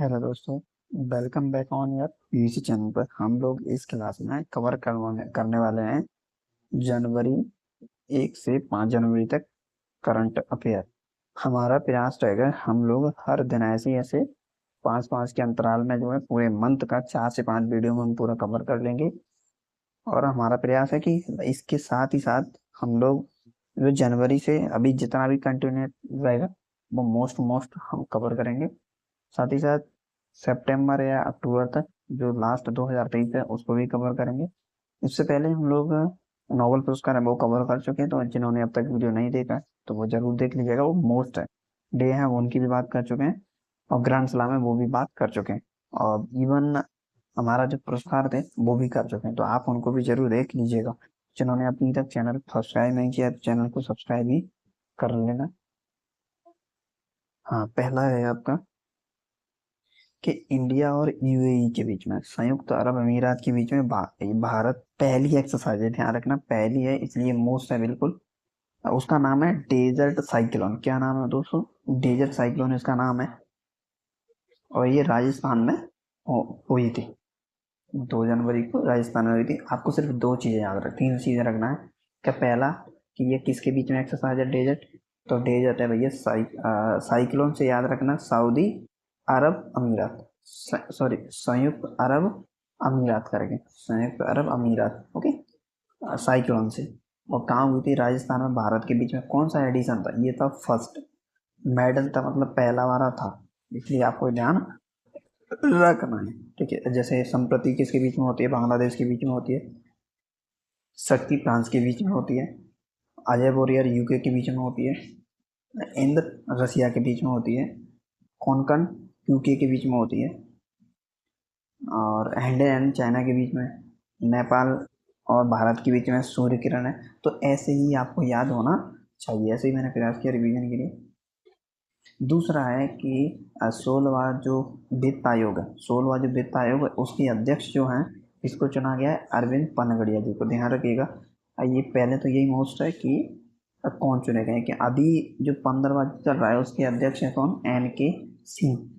Hello दोस्तों। Welcome back on your PC channel पर। हम लोग इस क्लास में कवर करने वाले हैं जनवरी 1 से 5 जनवरी तक करंट अफेयर। हमारा प्रयास रहेगा हम लोग हर दिन ऐसे ऐसे 5-5 के अंतराल में जो है पूरे मंथ का 4 से 5 वीडियो में हम पूरा कवर कर लेंगे। और हमारा प्रयास है कि इसके साथ ही साथ हम लोग जो जनवरी से अभी जितना भी कंटिन्यू रहेगा वो मोस्ट मोस्ट हम कवर करेंगे। साथ ही साथ सितंबर या अक्टूबर तक जो लास्ट 2023 है उसको भी कवर करेंगे। इससे पहले हम लोग नोबेल पुरस्कार है वो कवर कर चुके हैं, तो जिन्होंने अब तक वीडियो नहीं देखा है तो वो जरूर देख लीजिएगा। वो मोस्ट है डे है वो उनकी भी बात कर चुके हैं, और ग्रैंड सलाम है वो भी बात कर चुके हैं, और इवन हमारा जो पुरस्कार थे वो भी कर चुके हैं, तो आप उनको भी जरूर देख लीजिएगा। जिन्होंने अभी तक चैनल सब्सक्राइब नहीं किया तो चैनल को सब्सक्राइब भी कर लेना। हाँ, पहला है आपका कि इंडिया और यूएई के बीच में, संयुक्त अरब अमीरात के बीच में भारत पहली एक्सरसाइज है, ध्यान रखना पहली है इसलिए मोस्ट है बिल्कुल। उसका नाम है डेजर्ट साइक्लोन। क्या नाम है दोस्तों? डेजर्ट साइक्लोन इसका नाम है, और ये राजस्थान में हुई थी। 2 जनवरी को राजस्थान में हुई थी। आपको सिर्फ दो चीजें याद रख, तीन चीजें रखना है। क्या? पहला कि ये किसके बीच में एक्सरसाइज है डेजर्ट, तो डेजर्ट है भैया साइक्लोन से याद रखना सऊदी अरब अमीरात, सॉरी संयुक्त अरब अमीरात करके, संयुक्त अरब अमीरात, ओके। साइक्लोन से। और कहाँ हुई थी? राजस्थान में। भारत के बीच में कौन सा एडिशन था? ये था फर्स्ट। मेडल था मतलब पहला वाला था, इसलिए आपको ध्यान रखना है। ठीक है, जैसे संप्रति किसके बीच में होती है? बांग्लादेश के बीच में होती है। शक्ति फ्रांस के बीच में होती है। अजय बोरियर यूके के बीच में होती है। इंद्र रसिया के बीच में होती है। कोंकण यूके के बीच में होती है। और हैंडे एंड चाइना के बीच में। नेपाल और भारत के बीच में सूर्य किरण है। तो ऐसे ही आपको याद होना चाहिए, ऐसे ही मैंने प्रयास किया रिवीजन के लिए। दूसरा है कि 16वां जो वित्त आयोग है, 16वां जो वित्त आयोग है उसके अध्यक्ष जो हैं, इसको चुना गया है अरविंद पनगड़िया जी को, ध्यान रखिएगा। ये पहले तो यही मोस्ट है कि कौन चुने गए, कि अभी जो 15वां चल रहा है उसके अध्यक्ष है कौन? एन के सिंह।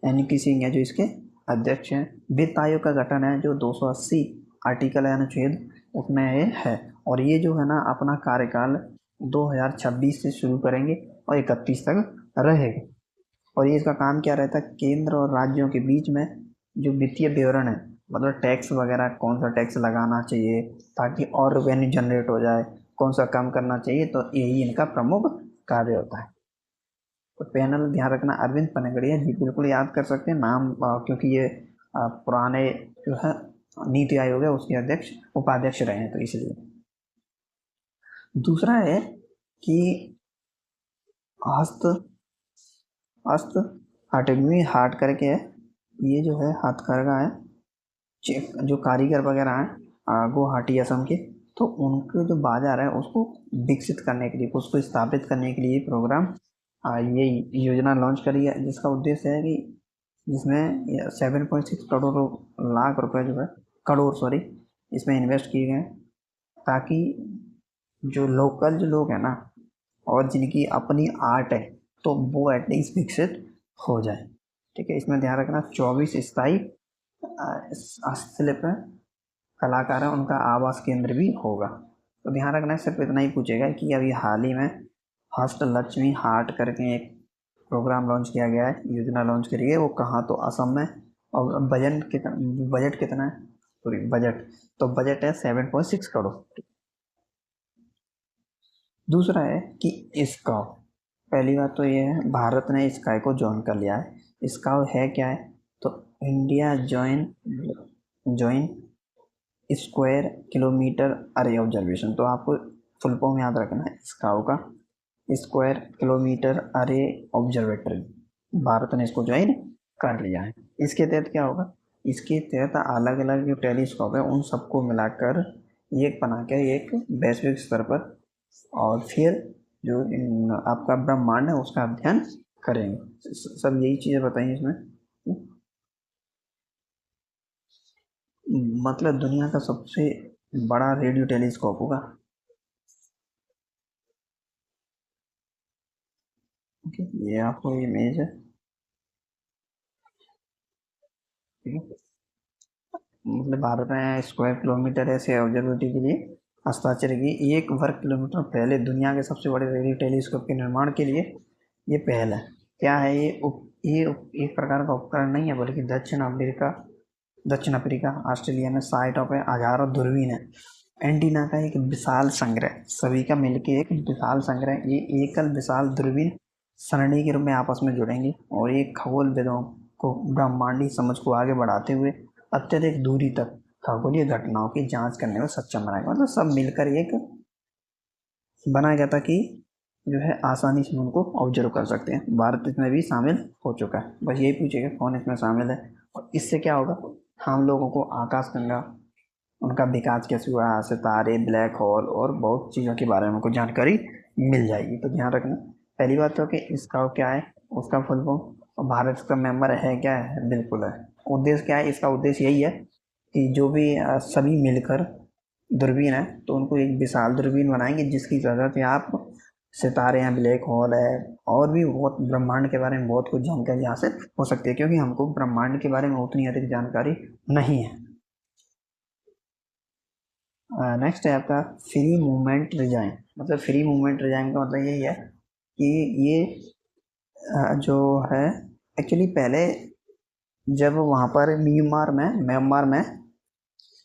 एन के सिंह है जो इसके अध्यक्ष हैं। वित्त आयोग का गठन है जो 280 आर्टिकल है, अनुच्छेद उसमें ये है। और ये जो है ना अपना कार्यकाल 2026 से शुरू करेंगे और 31 तक रहेगा। और ये इसका काम क्या रहता है? केंद्र और राज्यों के बीच में जो वित्तीय विवरण है, मतलब टैक्स वगैरह, कौन सा टैक्स लगाना चाहिए ताकि और रेवेन्यू जनरेट हो जाए, कौन सा कम करना चाहिए, तो यही इनका प्रमुख कार्य होता है। तो पैनल ध्यान रखना अरविंद पनगड़िया जी, बिल्कुल याद कर सकते हैं नाम, क्योंकि ये पुराने जो है नीति आयोग है उसके अध्यक्ष उपाध्यक्ष रहे हैं, तो इसलिए। दूसरा है कि हस्त हस्त हटगमी हाट करके है, ये जो है हथकरघा है। जो कारीगर वगैरह हैं गुवाहाटी असम के, तो उनके जो बाजार है उसको विकसित करने के लिए, उसको स्थापित करने के लिए प्रोग्राम, ये योजना लॉन्च करी है, जिसका उद्देश्य है कि जिसमें 7.6 लाख रुपए जो है, करोड़ सॉरी, इसमें इन्वेस्ट किए गए हैं, ताकि जो लोकल जो लोग हैं ना और जिनकी अपनी आर्ट है तो वो एटलीस्ट विकसित हो जाए। ठीक है, इसमें ध्यान रखना 24 स्थायी हस्तशिल्प कलाकार है, उनका आवास केंद्र भी होगा। तो ध्यान रखना सिर्फ इतना ही पूछेगा कि अभी हाल ही में हस्त लक्ष्मी हाट करके एक प्रोग्राम लॉन्च किया गया है, योजना लॉन्च करी है, वो कहाँ? तो असम में। और बजट कितना है? सॉरी बजट, तो बजट है 7.6 करोड़। दूसरा है कि स्काउ। पहली बात तो ये है भारत ने स्काई को ज्वाइन कर लिया है। स्काउ है क्या है? तो इंडिया ज्वाइन स्क्वायर किलोमीटर अरे ऑब्जर्वेशन, तो आपको फुल फॉर्म याद रखना है स्काउ का, स्क्वायर किलोमीटर अरे ऑब्जर्वेटरी। भारत ने इसको ज्वाइन कर लिया है। इसके तहत क्या होगा? इसके तहत अलग अलग जो टेलीस्कोप है उन सबको मिलाकर एक बना के एक वैश्विक स्तर पर, और फिर जो आपका ब्रह्मांड है उसका अध्ययन करेंगे। सब यही चीज़ें बताइए इसमें। मतलब दुनिया का सबसे बड़ा रेडियो टेलीस्कोप होगा। ओके, ये आपको इमेज है। ठीक है, मतलब भारत में स्क्वायर किलोमीटर ऐसे ऑब्जर्वेटरी के लिए हस्ताक्षर की 1 वर्ग किलोमीटर फैले दुनिया के सबसे बड़े रेडियो टेलीस्कोप के निर्माण के लिए ये पहल है। क्या है ये एक प्रकार का उपकरण नहीं है, बल्कि दक्षिण अफ्रीका ऑस्ट्रेलिया में साइट ऑफ हजारों दूरबीन है, एंटीना का एक विशाल संग्रह, सभी का मिलके एक विशाल संग्रह। ये एकल विशाल दूरबीन सरणी के रूप में आपस में जुड़ेंगे और एक खगोलविदों को ब्रह्मांडीय समझ को आगे बढ़ाते हुए अत्यधिक दूरी तक खगोलीय घटनाओं की जांच करने में सक्षम बनाएगा। मतलब सब मिलकर एक बनाया गया था कि जो है आसानी से उनको ऑब्जर्व कर सकते हैं। भारत इसमें भी शामिल हो चुका है। बस यही पूछेगा कौन इसमें शामिल है, और इससे क्या होगा, हम लोगों को आकाशगंगा, उनका विकास कैसे हुआ, सितारे, ब्लैक होल और बहुत चीज़ों के बारे में हमको जानकारी मिल जाएगी। तो ध्यान रखना, पहली बात तो कि इसका क्या है, उसका फुल फॉर्म, और भारत इसका मेंबर है क्या है, बिल्कुल है। उद्देश्य क्या है इसका, उद्देश्य यही है कि जो भी सभी मिलकर दूरबीन है तो उनको एक विशाल दूरबीन बनाएंगे जिसकी वजह से आप सितारे हैं, ब्लैक होल है, और भी बहुत ब्रह्मांड के बारे में बहुत कुछ जानकारी हासिल हो सकती है, क्योंकि हमको ब्रह्मांड के बारे में उतनी अधिक जानकारी नहीं है। नेक्स्ट है आपका फ्री मूवमेंट रिजाइन। मतलब फ्री मूवमेंट रिजाइन का मतलब यही है कि ये जो है एक्चुअली पहले जब वहाँ पर म्यांमार में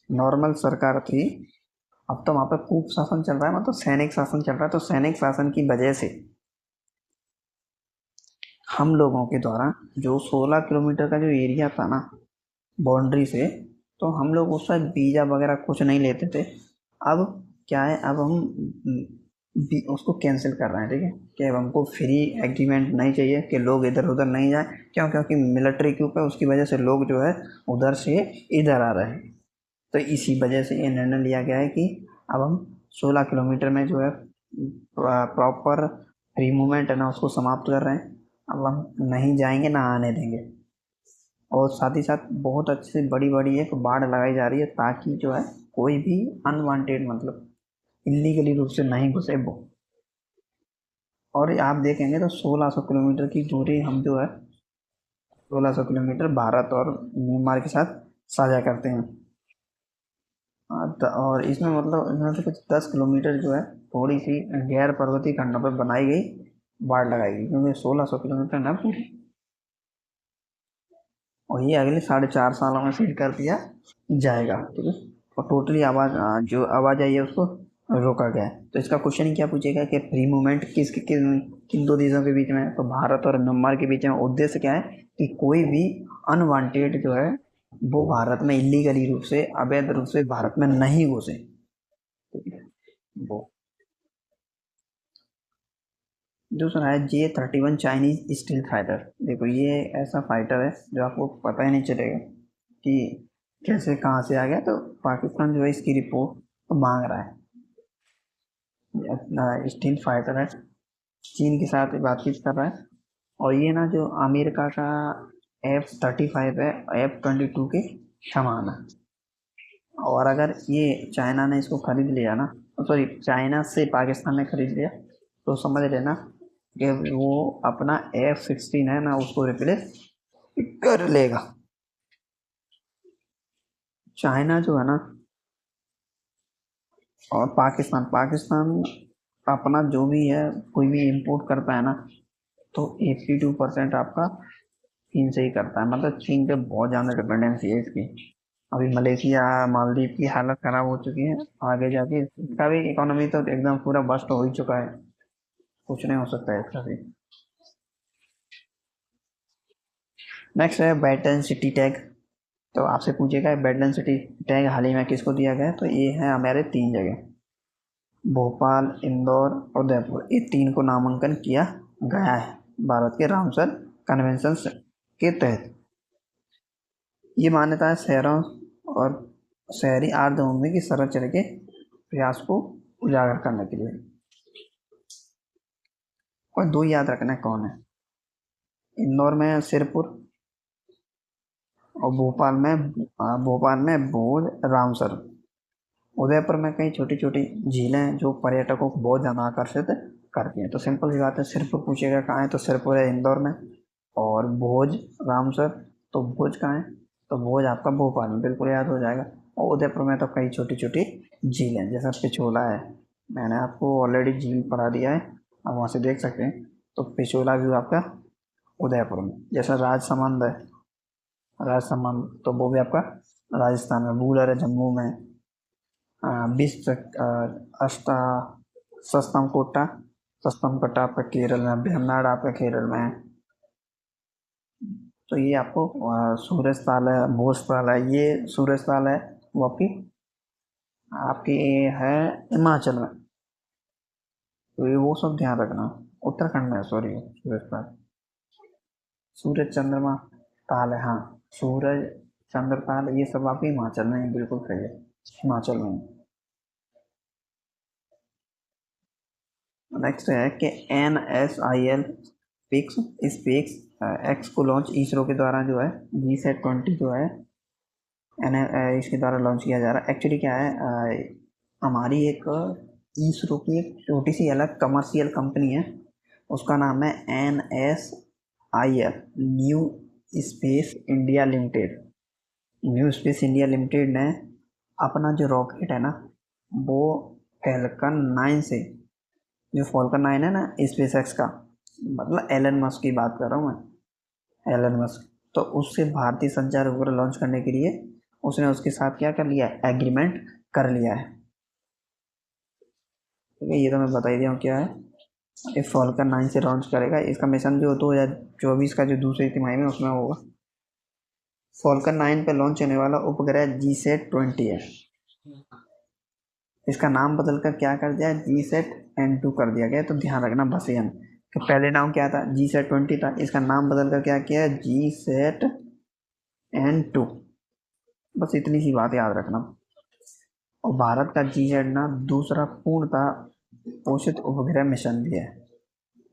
नॉर्मल सरकार थी, अब तो वहाँ पर कूप शासन चल रहा है, मतलब सैनिक शासन चल रहा है। तो सैनिक शासन की वजह से हम लोगों के द्वारा जो 16 किलोमीटर का जो एरिया था ना बाउंड्री से, तो हम लोग उस वक्त वीज़ा वगैरह कुछ नहीं लेते थे। अब क्या है, अब हम उसको कैंसिल कर रहे हैं, ठीक है, कि अब हमको फ्री एग्रीमेंट नहीं चाहिए कि लोग इधर उधर नहीं जाएं। क्यों, क्योंकि मिलिट्री के ऊपर उसकी वजह से लोग जो है उधर से इधर आ रहे हैं। तो इसी वजह से ये निर्णय लिया गया है कि अब हम 16 किलोमीटर में जो है प्रॉपर फ्री मूवमेंट है ना उसको समाप्त कर रहे हैं। अब हम नहीं जाएंगे ना आने देंगे। और साथ ही साथ बहुत अच्छी से बड़ी बड़ी एक बाड़ लगाई जा रही है ताकि जो है कोई भी अनवांटेड, मतलब इलीगली रूप से नहीं घुसे वो। और आप देखेंगे तो 1600 किलोमीटर की दूरी हम जो है 1600 किलोमीटर भारत और म्यांमार के साथ साझा करते हैं। और इसमें मतलब इनमें से कुछ 10 किलोमीटर जो है थोड़ी सी गैर पर्वतीय खंडों पर बनाई गई बाड़ लगाई गई, क्योंकि 1600 किलोमीटर ना पूरी, और ये अगले 4.5 सालों में सील कर दिया जाएगा, ठीक है। और टोटली जो आवाजाही है उसको रोका गया है। तो इसका क्वेश्चन ही क्या पूछेगा कि फ्री मूवमेंट किन दो देशों के बीच में है, तो भारत और म्यांमार के बीच में। उद्देश्य क्या है कि कोई भी अनवांटेड जो है वो भारत में इलीगली रूप से, अवैध रूप से भारत में नहीं घुसे, ठीक है। वो दूसरा है J-31 चाइनीज स्टील फाइटर। देखो ये ऐसा फाइटर है जो आपको पता ही नहीं चलेगा कि कैसे कहाँ से आ गया। तो पाकिस्तान जो है इसकी रिपोर्ट तो मांग रहा है, अपना स्टील फाइटर है, चीन के साथ बातचीत कर रहा है। और ये ना जो अमेरिका का F-35 है, F-22 के समान है। और अगर ये चाइना ने इसको खरीद लिया ना, सॉरी चाइना से पाकिस्तान ने खरीद लिया, तो समझ लेना कि वो अपना F-16 है ना उसको रिप्लेस कर लेगा। चाइना जो है ना, और पाकिस्तान पाकिस्तान अपना जो भी है कोई भी इंपोर्ट करता है ना, तो 82% आपका चीन से ही करता है। मतलब चीन पे बहुत ज़्यादा डिपेंडेंसी है इसकी। अभी मलेशिया, मालदीव की हालत खराब हो चुकी है, आगे जाके इसका भी इकोनॉमी तो एकदम पूरा बस्ट हो ही चुका है, कुछ नहीं हो सकता है इसका भी। नेक्स्ट है बैटन सिटी टैग। तो आपसे पूछेगा बैटन सिटी टैग हाल ही में किसको दिया गया है, तो ये है हमारे 3 जगह, भोपाल, इंदौर, उदयपुर, ये 3 को नामांकन किया गया है भारत के रामसर कन्वेंशन के तहत। ये मान्यता है शहरों और शहरी आर्द्रभूमि की संरक्षण के प्रयास को उजागर करने के लिए। और 2 याद रखना है कौन है, इंदौर में सिरपुर, और भोपाल में भोज, रामसर। उदयपुर में कई छोटी छोटी झीलें जो पर्यटकों को बहुत ज़्यादा आकर्षित करती हैं। तो सिंपल सी बात है, सिरपुर पूछेगा कहाँ है, तो सिरपुर है इंदौर में। और भोज, रामसर, तो भोज कहाँ है, तो भोज आपका भोपाल में बिल्कुल याद हो जाएगा। और उदयपुर में तो कई छोटी छोटी झीलें, जैसा पिछोला है, मैंने आपको ऑलरेडी झील पढ़ा दिया है, आप वहाँ से देख सकते हैं। तो पिछोला भी आपका उदयपुर में। जैसा राजसमंद है, राजसमंद तो वो भी आपका राजस्थान में। वूलर है जम्मू में। बिस्ट अष्टा सस्तम कोटा, सस्तम कोटा आपका केरल में। वेम्बनाड आपका केरल में है। तो ये आपको सूरज ताल है, भोज ताल है, ये सूरज ताल है वो आपकी आपकी है हिमाचल में। तो ये वो सब ध्यान रखना, उत्तराखंड में है, सॉरी, सूरज ताल। सूरज चंद्रमा ताल है, हाँ, सूरज चंद्र ताल, ये सब आपके हिमाचल में है, बिल्कुल सही है, हिमाचल में। नेक्स्ट है कि NSIL पिक्स स्पेस एक्स को लॉन्च इसरो के द्वारा जो है, GSAT-20 जो है इसके द्वारा लॉन्च किया जा रहा है। एक्चुअली क्या है, हमारी एक इसरो की एक छोटी सी अलग कमर्शियल कंपनी है, उसका नाम है NSIL, new space India limited. New space India limited ने अपना जो रॉकेट है ना, वो फैल्कन 9 से, जो फॉल्कन 9 है ना स्पेस एक्स का, मतलब एलन मस्क की बात कर रहा हूँ मैं, एलन मस्क। तो उससे भारतीय संचार उपग्रह लॉन्च करने के लिए उसने उसके साथ क्या कर लिया है, एग्रीमेंट कर लिया है। ठीक है, ये तो मैं बता ही दिया हूँ क्या है। ये फॉल्कन 9 से लॉन्च करेगा, इसका मिशन जो 2024 का जो दूसरी तिमाही में उसमें होगा। फॉल्कन 9 पे लॉन्च होने वाला उपग्रह GSAT-20 है। इसका नाम बदलकर क्या कर दिया, GSAT-N2 कर दिया गया। तो ध्यान रखना बस ये, तो पहले नाम क्या था, GSAT-20 था, इसका नाम बदलकर क्या किया है, GSAT-N2। बस इतनी सी बात याद रखना। और भारत का GSAT ना दूसरा पूर्णतः पोषित उपग्रह मिशन भी है,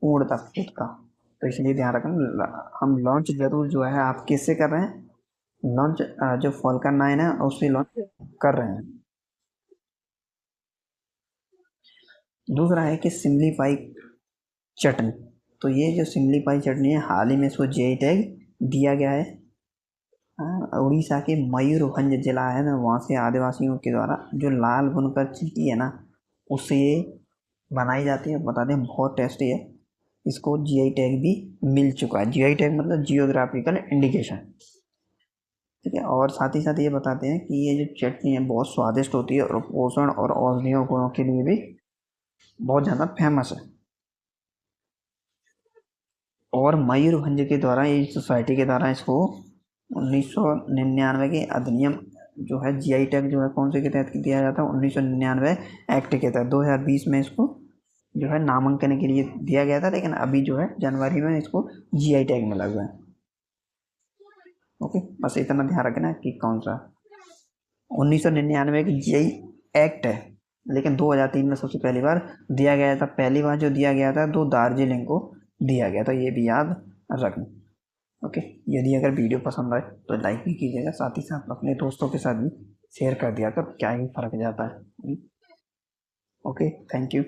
पूर्णतः खुद का। तो इसलिए ध्यान रखना, हम लॉन्च जरूर जो है आप किससे कर रहे हैं, लॉन्च जो फॉल्कन 9 है उससे लॉन्च कर रहे हैं। दूसरा है कि सिम्प्लीफाई चटनी। तो ये जो सिम्प्लीफाई चटनी है, हाल ही में इसको GI टैग दिया गया है। उड़ीसा के मयूरभंज जिला है ना, वहाँ से आदिवासियों के द्वारा जो लाल बुनकर चीटी है ना, उससे ये बनाई जाती है। बता दें बहुत टेस्टी है। इसको GI टैग भी मिल चुका है। GI टैग मतलब जियोग्राफिकल इंडिकेशन। ठीक है, और साथ ही साथ ये बताते हैं कि ये जो चटनी है बहुत स्वादिष्ट होती है और पोषण और औषधीय गुणों के लिए भी बहुत ज़्यादा फेमस है। और मयूरभंज के द्वारा, ये सोसाइटी के द्वारा इसको 1999 के अधिनियम जो है GI टैग जो है कौन से के तहत दिया जाता है, 1999 एक्ट के तहत। 2020 में इसको जो है नामांकन के लिए दिया गया था, लेकिन अभी जो है जनवरी में इसको GI टैग मिला हुआ है। ओके, बस इतना ध्यान रखना कि कौन सा 1999 की GI एक्ट है, लेकिन 2003 में सबसे पहली बार दिया गया था। पहली बार जो दिया गया था तो दार्जिलिंग को दिया गया था, ये भी याद रखना। ओके, यदि अगर वीडियो पसंद आए तो लाइक भी कीजिएगा, साथ ही साथ अपने दोस्तों के साथ भी शेयर कर दिया कर, क्या ही फर्क जाता है। Okay, thank you.